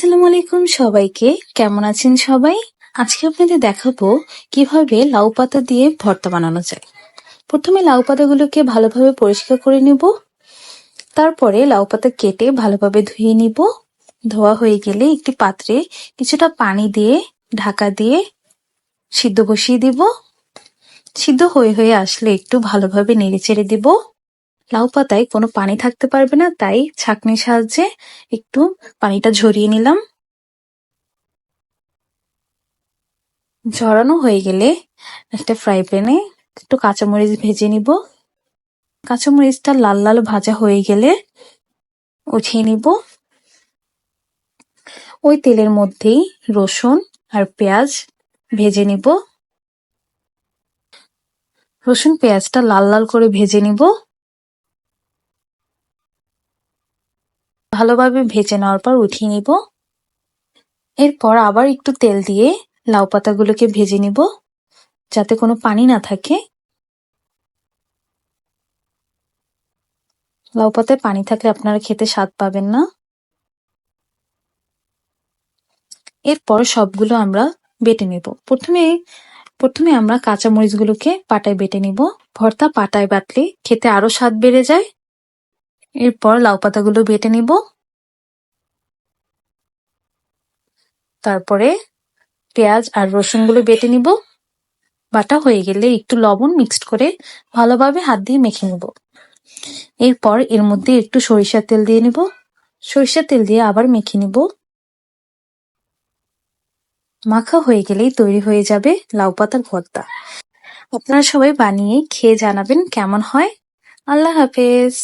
আসসালামু আলাইকুম সবাইকে। কেমন আছেন সবাই? আজকে আপনাদের দেখাবো কিভাবে লাউ পাতা দিয়ে ভর্তা বানানো যায়। প্রথমে লাউ পাতাগুলোকে ভালোভাবে পরিষ্কার করে নিব। তারপরে লাউ পাতা কেটে ভালোভাবে ধুয়ে নিব। ধোয়া হয়ে গেলে একটি পাত্রে কিছুটা পানি দিয়ে ঢাকা দিয়ে সিদ্ধ বসিয়ে দিব। সিদ্ধ হয়ে হয়ে আসলে একটু ভালোভাবে নেড়ে চেড়ে দিব। লাউ পাতায় কোনো পানি থাকতে পারবে না, তাই ছাঁকনির সাহায্যে একটু পানিটা ঝরিয়ে নিলাম। ঝরানো হয়ে গেলে একটা ফ্রাই প্যানে একটু কাঁচামরিচ ভেজে নিব। কাঁচামরিচটা লাল লাল ভাজা হয়ে গেলে উঠিয়ে নিব। ওই তেলের মধ্যেই রসুন আর পেঁয়াজ ভেজে নিব। রসুন পেঁয়াজটা লাল লাল করে ভেজে নিব। ভালোভাবে ভেজে নেওয়ার পর উঠিয়ে নিব। এরপর আবার একটু তেল দিয়ে লাউ পাতাগুলোকে ভেজে নিব, যাতে কোনো পানি না থাকে। লাউ পাতায় পানি থাকলে আপনারা খেতে স্বাদ পাবেন না। এরপর সবগুলো আমরা বেটে নেব। প্রথমে আমরা কাঁচা মরিচগুলোকে পাটায় বেটে নিব। ভর্তা পাটায় বাটলে খেতে আরো স্বাদ বেড়ে যায়। এরপর লাউ পাতাগুলো বেটে নিব। তারপরে পেঁয়াজ আর রসুনগুলো বেটে নিব। বাটা হয়ে গেলে একটু লবণ মিক্সড করে ভালোভাবে হাত দিয়ে মেখে নিব। এরপর এর মধ্যে একটু সরিষার তেল দিয়ে নিব। সরিষার তেল দিয়ে আবার মেখে নিব। মাখা হয়ে গেলেই তৈরি হয়ে যাবে লাউ পাতার ভর্তা। আপনারা সবাই বানিয়ে খেয়ে জানাবেন কেমন হয়। আল্লাহ হাফেজ।